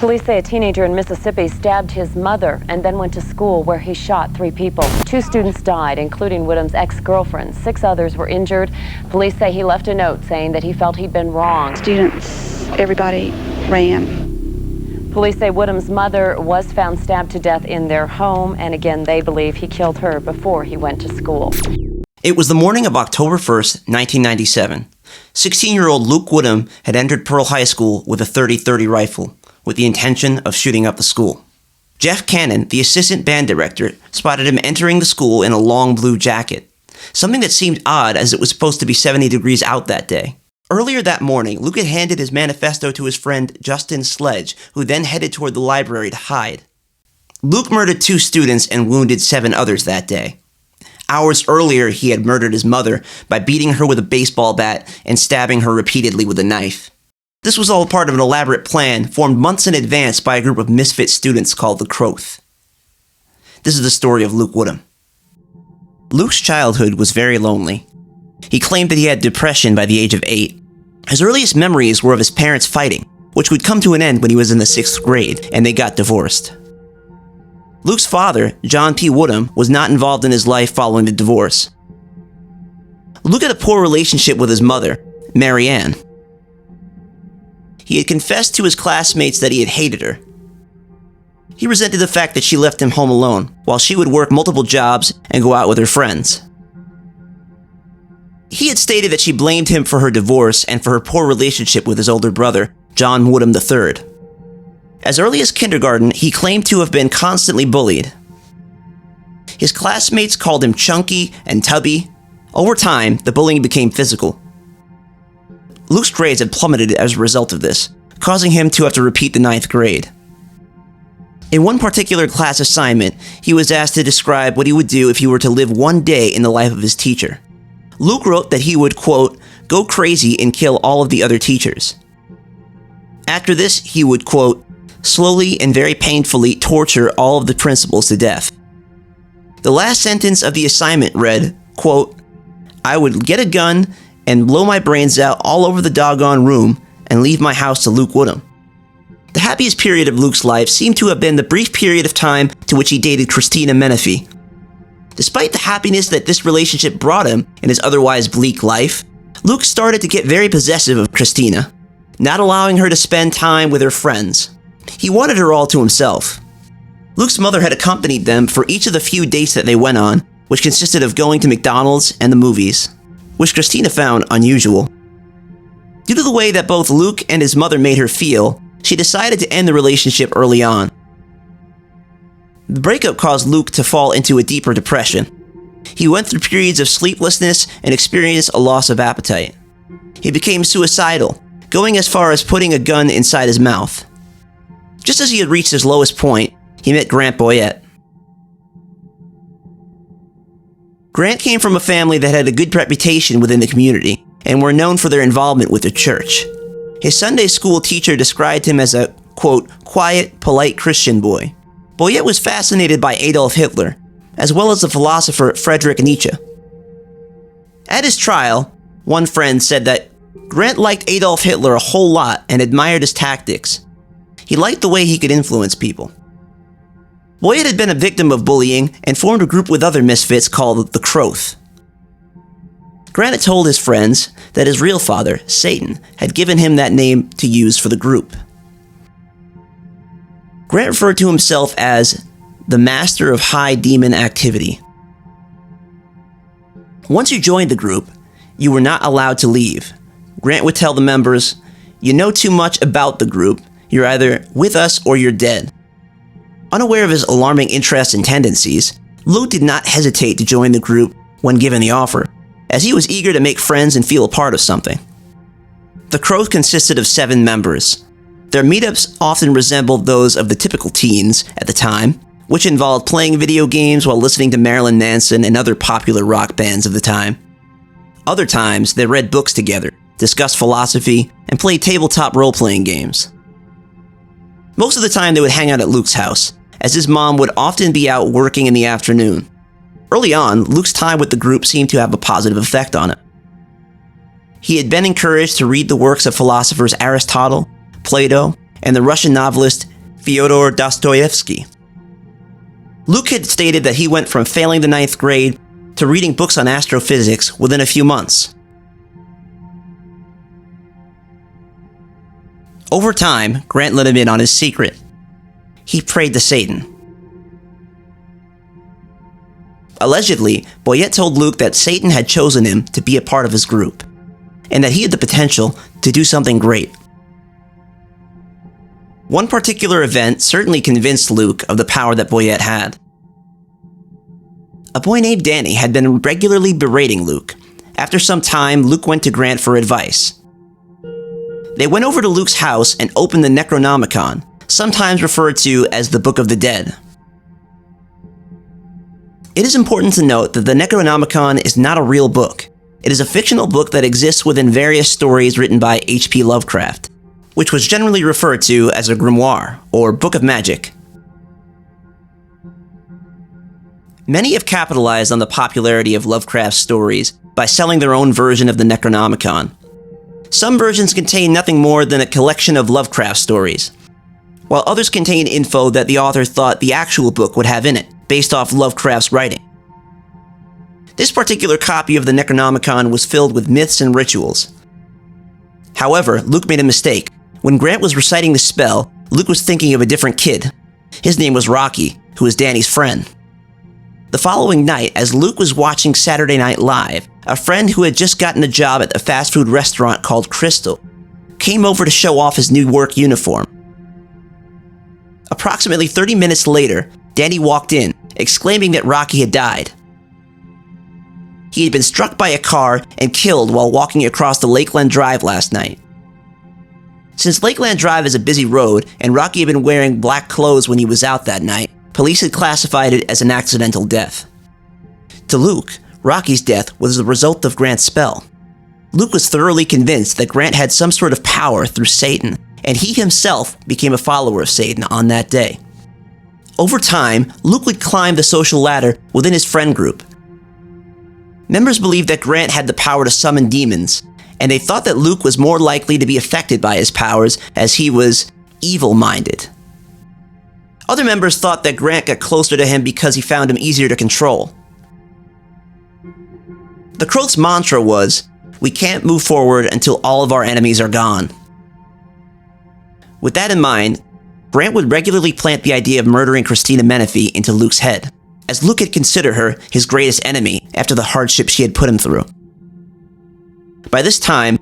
Police say a teenager in Mississippi stabbed his mother and then went to school where he shot 3 people. 2 students died, including Woodham's ex-girlfriend. 6 others were injured. Police say he left a note saying that he felt he'd been wronged. Students, everybody ran. Police say Woodham's mother was found stabbed to death in their home, and again, they believe he killed her before he went to school. It was the morning of October 1st, 1997. 16-year-old Luke Woodham had entered Pearl High School with a .30-30 rifle, with the intention of shooting up the school. Jeff Cannon, the assistant band director, spotted him entering the school in a long blue jacket, something that seemed odd as it was supposed to be 70 degrees out that day. Earlier that morning, Luke had handed his manifesto to his friend Justin Sledge, who then headed toward the library to hide. Luke murdered 2 students and wounded 7 others that day. Hours earlier, he had murdered his mother by beating her with a baseball bat and stabbing her repeatedly with a knife. This was all part of an elaborate plan formed months in advance by a group of misfit students called the Croth. This is the story of Luke Woodham. Luke's childhood was very lonely. He claimed that he had depression by the age of 8. His earliest memories were of his parents fighting, which would come to an end when he was in the 6th grade, and they got divorced. Luke's father, John P. Woodham, was not involved in his life following the divorce. Luke had a poor relationship with his mother, Mary Ann. He had confessed to his classmates that he had hated her. He resented the fact that she left him home alone, while she would work multiple jobs and go out with her friends. He had stated that she blamed him for her divorce and for her poor relationship with his older brother, John Woodham III. As early as kindergarten, he claimed to have been constantly bullied. His classmates called him chunky and tubby. Over time, the bullying became physical. Luke's grades had plummeted as a result of this, causing him to have to repeat the 9th grade. In one particular class assignment, he was asked to describe what he would do if he were to live one day in the life of his teacher. Luke wrote that he would, quote, go crazy and kill all of the other teachers. After this, he would, quote, slowly and very painfully torture all of the principals to death. The last sentence of the assignment read, quote, I would get a gun and blow my brains out all over the doggone room and leave my house to Luke Woodham. The happiest period of Luke's life seemed to have been the brief period of time to which he dated Christina Menifee. Despite the happiness that this relationship brought him in his otherwise bleak life, Luke started to get very possessive of Christina, not allowing her to spend time with her friends. He wanted her all to himself. Luke's mother had accompanied them for each of the few dates that they went on, which consisted of going to McDonald's and the movies, which Christina found unusual. Due to the way that both Luke and his mother made her feel, she decided to end the relationship early on. The breakup caused Luke to fall into a deeper depression. He went through periods of sleeplessness and experienced a loss of appetite. He became suicidal, going as far as putting a gun inside his mouth. Just as he had reached his lowest point, he met Grant Boyette. Grant came from a family that had a good reputation within the community and were known for their involvement with the church. His Sunday school teacher described him as a, quote, quiet, polite Christian boy. Boyette was fascinated by Adolf Hitler, as well as the philosopher Friedrich Nietzsche. At his trial, one friend said that Grant liked Adolf Hitler a whole lot and admired his tactics. He liked the way he could influence people. Boyette had been a victim of bullying and formed a group with other misfits called the Croth. Grant had told his friends that his real father, Satan, had given him that name to use for the group. Grant referred to himself as the master of high demon activity. Once you joined the group, you were not allowed to leave. Grant would tell the members, you know too much about the group, you're either with us or you're dead. Unaware of his alarming interests and tendencies, Luke did not hesitate to join the group when given the offer, as he was eager to make friends and feel a part of something. The Croth consisted of 7 members. Their meetups often resembled those of the typical teens at the time, which involved playing video games while listening to Marilyn Manson and other popular rock bands of the time. Other times, they read books together, discussed philosophy, and played tabletop role-playing games. Most of the time, they would hang out at Luke's house, as his mom would often be out working in the afternoon. Early on, Luke's time with the group seemed to have a positive effect on him. He had been encouraged to read the works of philosophers Aristotle, Plato, and the Russian novelist Fyodor Dostoevsky. Luke had stated that he went from failing the 9th grade to reading books on astrophysics within a few months. Over time, Grant let him in on his secret. He prayed to Satan. Allegedly, Boyette told Luke that Satan had chosen him to be a part of his group, and that he had the potential to do something great. One particular event certainly convinced Luke of the power that Boyette had. A boy named Danny had been regularly berating Luke. After some time, Luke went to Grant for advice. They went over to Luke's house and opened the Necronomicon, sometimes referred to as the Book of the Dead. It is important to note that the Necronomicon is not a real book. It is a fictional book that exists within various stories written by H.P. Lovecraft, which was generally referred to as a grimoire, or book of magic. Many have capitalized on the popularity of Lovecraft's stories by selling their own version of the Necronomicon. Some versions contain nothing more than a collection of Lovecraft stories, while others contain info that the author thought the actual book would have in it, based off Lovecraft's writing. This particular copy of the Necronomicon was filled with myths and rituals. However, Luke made a mistake. When Grant was reciting the spell, Luke was thinking of a different kid. His name was Rocky, who was Danny's friend. The following night, as Luke was watching Saturday Night Live, a friend who had just gotten a job at a fast food restaurant called Crystal came over to show off his new work uniform. Approximately 30 minutes later, Danny walked in, exclaiming that Rocky had died. He had been struck by a car and killed while walking across the Lakeland Drive last night. Since Lakeland Drive is a busy road, and Rocky had been wearing black clothes when he was out that night, police had classified it as an accidental death. To Luke, Rocky's death was the result of Grant's spell. Luke was thoroughly convinced that Grant had some sort of power through Satan, and he himself became a follower of Satan on that day. Over time, Luke would climb the social ladder within his friend group. Members believed that Grant had the power to summon demons, and they thought that Luke was more likely to be affected by his powers as he was evil-minded. Other members thought that Grant got closer to him because he found him easier to control. The Croth's mantra was, "We can't move forward until all of our enemies are gone." With that in mind, Grant would regularly plant the idea of murdering Christina Menefee into Luke's head, as Luke had considered her his greatest enemy after the hardship she had put him through. By this time,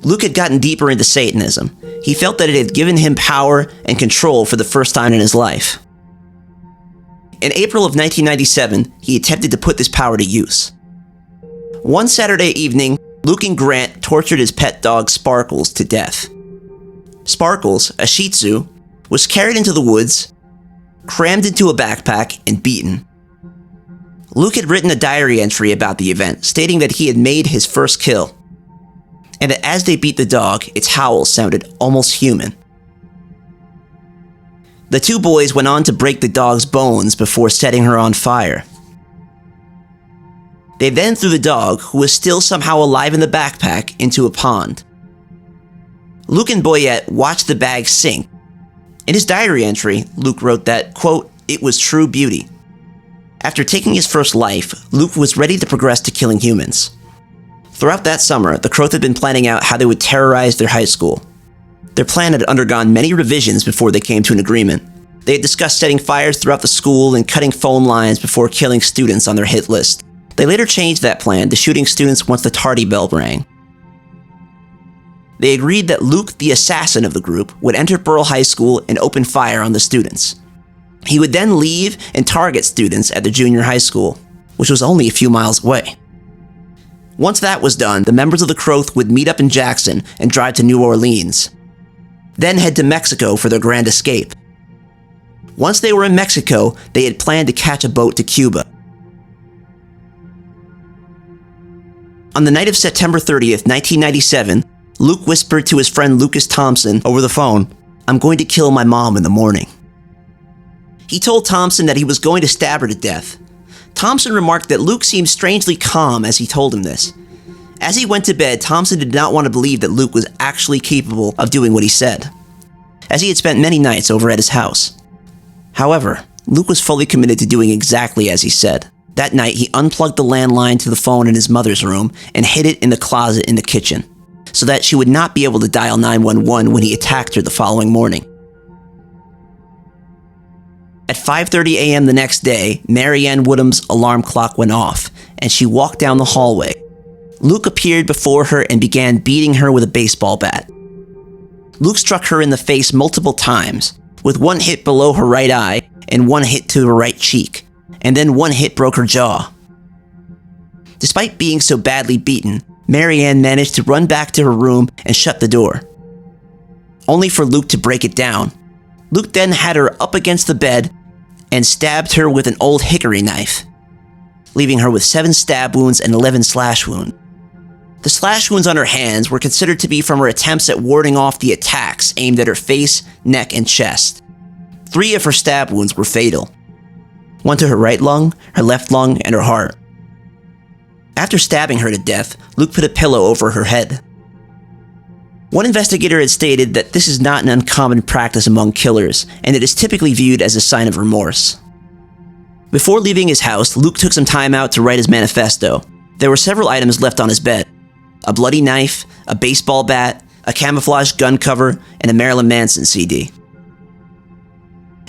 Luke had gotten deeper into Satanism. He felt that it had given him power and control for the first time in his life. In April of 1997, he attempted to put this power to use. One Saturday evening, Luke and Grant tortured his pet dog Sparkles to death. Sparkles, a Shih Tzu, was carried into the woods, crammed into a backpack, and beaten. Luke had written a diary entry about the event, stating that he had made his first kill, and that as they beat the dog, its howls sounded almost human. The two boys went on to break the dog's bones before setting her on fire. They then threw the dog, who was still somehow alive in the backpack, into a pond. Luke and Boyette watched the bag sink. In his diary entry, Luke wrote that, quote, "It was true beauty." After taking his first life, Luke was ready to progress to killing humans. Throughout that summer, the Croth had been planning out how they would terrorize their high school. Their plan had undergone many revisions before they came to an agreement. They had discussed setting fires throughout the school and cutting phone lines before killing students on their hit list. They later changed that plan to shooting students once the tardy bell rang. They agreed that Luke, the assassin of the group, would enter Pearl High School and open fire on the students. He would then leave and target students at the junior high school, which was only a few miles away. Once that was done, the members of the Croth would meet up in Jackson and drive to New Orleans, then head to Mexico for their grand escape. Once they were in Mexico, they had planned to catch a boat to Cuba. On the night of September 30th, 1997, Luke whispered to his friend Lucas Thompson over the phone, "I'm going to kill my mom in the morning." He told Thompson that he was going to stab her to death. Thompson remarked that Luke seemed strangely calm as he told him this. As he went to bed, Thompson did not want to believe that Luke was actually capable of doing what he said. as he had spent many nights over at his house. However, Luke was fully committed to doing exactly as he said. That night, he unplugged the landline to the phone in his mother's room and hid it in the closet in the kitchen, so that she would not be able to dial 911 when he attacked her the following morning. At 5:30 a.m. the next day, Mary Ann Woodham's alarm clock went off, and she walked down the hallway. Luke appeared before her and began beating her with a baseball bat. Luke struck her in the face multiple times, with one hit below her right eye and one hit to her right cheek, and then one hit broke her jaw. Despite being so badly beaten, Mary Ann managed to run back to her room and shut the door, only for Luke to break it down. Luke then had her up against the bed and stabbed her with an old hickory knife, leaving her with 7 stab wounds and 11 slash wounds. The slash wounds on her hands were considered to be from her attempts at warding off the attacks aimed at her face, neck, and chest. 3 of her stab wounds were fatal. One to her right lung, her left lung, and her heart. After stabbing her to death, Luke put a pillow over her head. One investigator had stated that this is not an uncommon practice among killers, and it is typically viewed as a sign of remorse. Before leaving his house, Luke took some time out to write his manifesto. There were several items left on his bed: a bloody knife, a baseball bat, a camouflage gun cover, and a Marilyn Manson CD.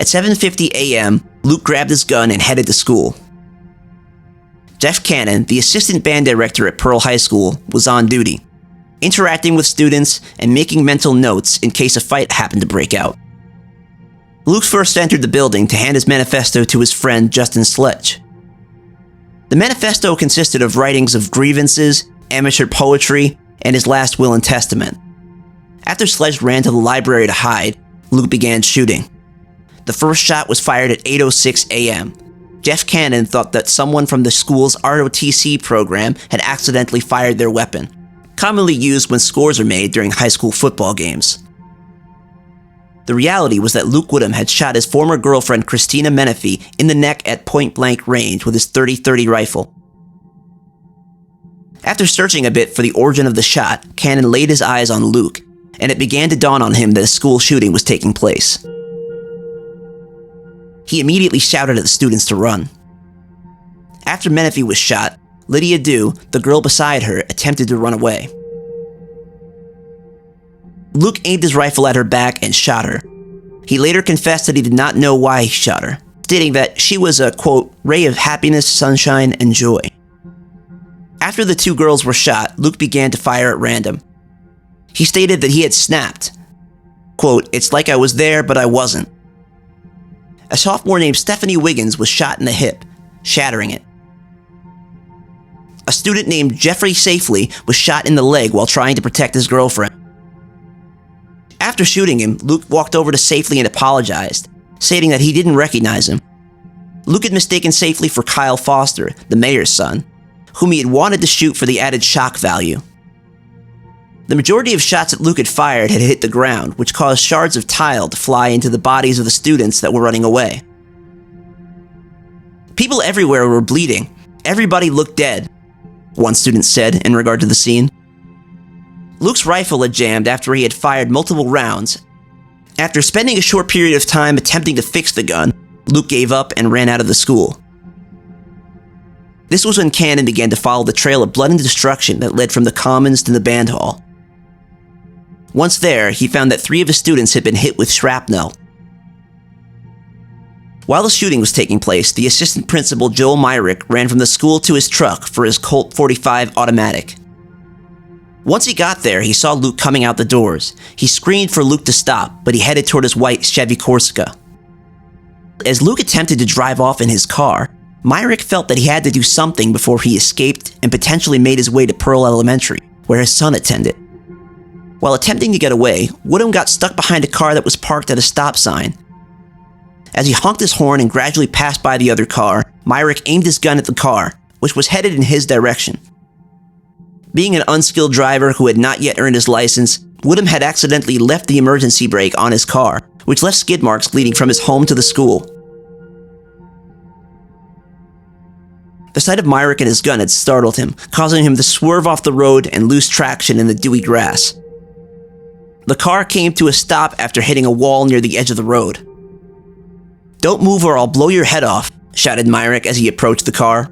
At 7:50 a.m., Luke grabbed his gun and headed to school. Jeff Cannon, the assistant band director at Pearl High School, was on duty, interacting with students and making mental notes in case a fight happened to break out. Luke first entered the building to hand his manifesto to his friend Justin Sledge. The manifesto consisted of writings of grievances, amateur poetry, and his last will and testament. After Sledge ran to the library to hide, Luke began shooting. The first shot was fired at 8:06 a.m. Jeff Cannon thought that someone from the school's ROTC program had accidentally fired their weapon, commonly used when scores are made during high school football games. The reality was that Luke Woodham had shot his former girlfriend Christina Menifee in the neck at point-blank range with his .30-30 rifle. After searching a bit for the origin of the shot, Cannon laid his eyes on Luke, and it began to dawn on him that a school shooting was taking place. He immediately shouted at the students to run. After Menifee was shot, Lydia Dew, the girl beside her, attempted to run away. Luke aimed his rifle at her back and shot her. He later confessed that he did not know why he shot her, stating that she was a, quote, ray of happiness, sunshine, and joy. After the 2 girls were shot, Luke began to fire at random. He stated that he had snapped. Quote, "It's like I was there, but I wasn't." A sophomore named Stephanie Wiggins was shot in the hip, shattering it. A student named Jeffrey Safely was shot in the leg while trying to protect his girlfriend. After shooting him, Luke walked over to Safely and apologized, stating that he didn't recognize him. Luke had mistaken Safely for Kyle Foster, the mayor's son, whom he had wanted to shoot for the added shock value. The majority of shots that Luke had fired had hit the ground, which caused shards of tile to fly into the bodies of the students that were running away. People everywhere were bleeding. Everybody looked dead, one student said in regard to the scene. Luke's rifle had jammed after he had fired multiple rounds. After spending a short period of time attempting to fix the gun, Luke gave up and ran out of the school. This was when Cannon began to follow the trail of blood and destruction that led from the commons to the band hall. Once there, he found that 3 of his students had been hit with shrapnel. While the shooting was taking place, the assistant principal Joel Myrick ran from the school to his truck for his Colt .45 automatic. Once he got there, he saw Luke coming out the doors. He screamed for Luke to stop, but he headed toward his white Chevy Corsica. As Luke attempted to drive off in his car, Myrick felt that he had to do something before he escaped and potentially made his way to Pearl Elementary, where his son attended. While attempting to get away, Woodham got stuck behind a car that was parked at a stop sign. As he honked his horn and gradually passed by the other car, Myrick aimed his gun at the car, which was headed in his direction. Being an unskilled driver who had not yet earned his license, Woodham had accidentally left the emergency brake on his car, which left skid marks leading from his home to the school. The sight of Myrick and his gun had startled him, causing him to swerve off the road and lose traction in the dewy grass. the car came to a stop after hitting a wall near the edge of the road. "Don't move or I'll blow your head off," shouted Myrick as he approached the car.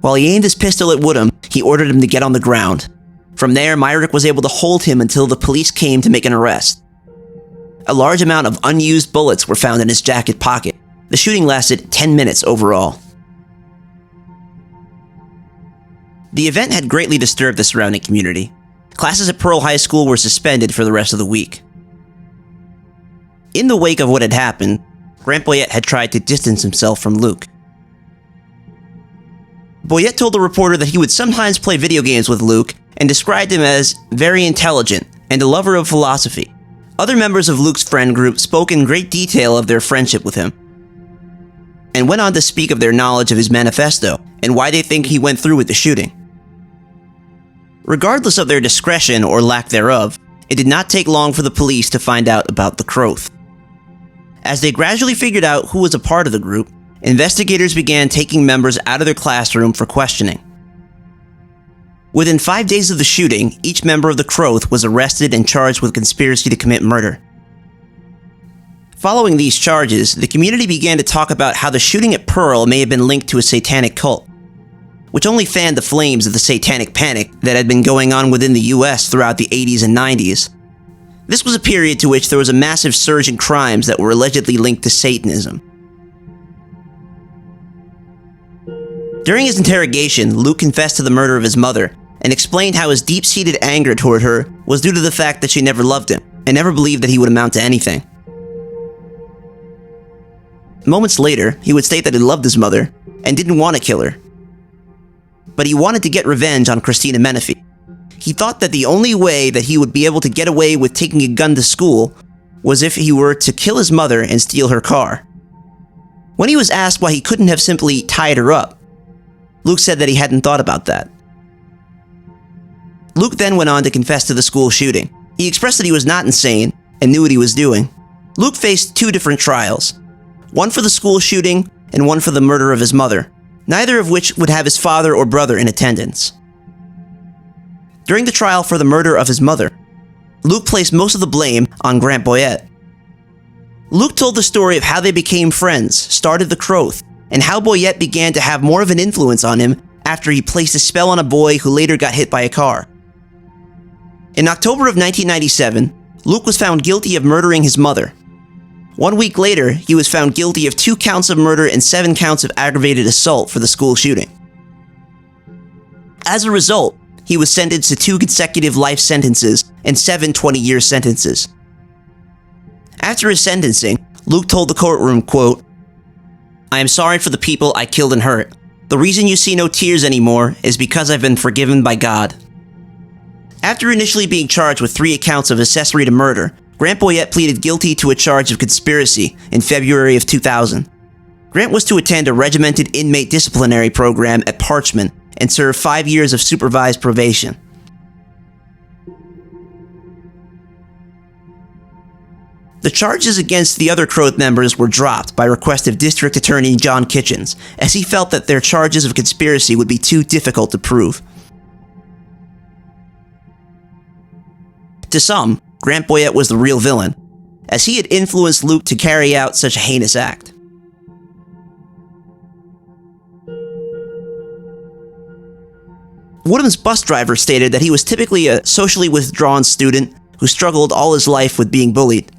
While he aimed his pistol at Woodham, he ordered him to get on the ground. From there, Myrick was able to hold him until the police came to make an arrest. A large amount of unused bullets were found in his jacket pocket. The shooting lasted 10 minutes overall. The event had greatly disturbed the surrounding community. Classes at Pearl High School were suspended for the rest of the week. In the wake of what had happened, Grant Boyette had tried to distance himself from Luke. Boyette told the reporter that he would sometimes play video games with Luke and described him as very intelligent and a lover of philosophy. Other members of Luke's friend group spoke in great detail of their friendship with him, and went on to speak of their knowledge of his manifesto and why they think he went through with the shooting. Regardless of their discretion or lack thereof, it did not take long for the police to find out about the Croth. As they gradually figured out who was a part of the group, investigators began taking members out of their classroom for questioning. Within 5 days of the shooting, each member of the Croth was arrested and charged with conspiracy to commit murder. Following these charges, the community began to talk about how the shooting at Pearl may have been linked to a satanic cult, which only fanned the flames of the satanic panic that had been going on within the US throughout the 80s and 90s. This was a period to which there was a massive surge in crimes that were allegedly linked to Satanism. During his interrogation, Luke confessed to the murder of his mother and explained how his deep-seated anger toward her was due to the fact that she never loved him and never believed that he would amount to anything. Moments later, he would state that he loved his mother and didn't want to kill her, but he wanted to get revenge on Christina Menifee. He thought that the only way that he would be able to get away with taking a gun to school was if he were to kill his mother and steal her car. When he was asked why he couldn't have simply tied her up, Luke said that he hadn't thought about that. Luke then went on to confess to the school shooting. He expressed that he was not insane and knew what he was doing. Luke faced 2 different trials, one for the school shooting and one for the murder of his mother, neither of which would have his father or brother in attendance. During the trial for the murder of his mother, Luke placed most of the blame on Grant Boyette. Luke told the story of how they became friends, started the Croth, and how Boyette began to have more of an influence on him after he placed a spell on a boy who later got hit by a car. In October of 1997, Luke was found guilty of murdering his mother. 1 week later, he was found guilty of 2 counts of murder and 7 counts of aggravated assault for the school shooting. As a result, he was sentenced to 2 consecutive life sentences and 7 20-year sentences. After his sentencing, Luke told the courtroom, quote, "I am sorry for the people I killed and hurt. The reason you see no tears anymore is because I've been forgiven by God." After initially being charged with 3 accounts of accessory to murder, Grant Boyette pleaded guilty to a charge of conspiracy in February of 2000. Grant was to attend a regimented inmate disciplinary program at Parchman and serve 5 years of supervised probation. The charges against the other Croth members were dropped by request of District Attorney John Kitchens, as he felt that their charges of conspiracy would be too difficult to prove. To some, Grant Boyette was the real villain, as he had influenced Luke to carry out such a heinous act. Woodham's bus driver stated that he was typically a socially withdrawn student who struggled all his life with being bullied.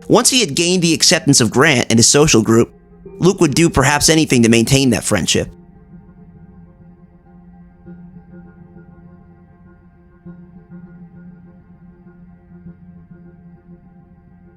Once he had gained the acceptance of Grant and his social group, Luke would do perhaps anything to maintain that friendship.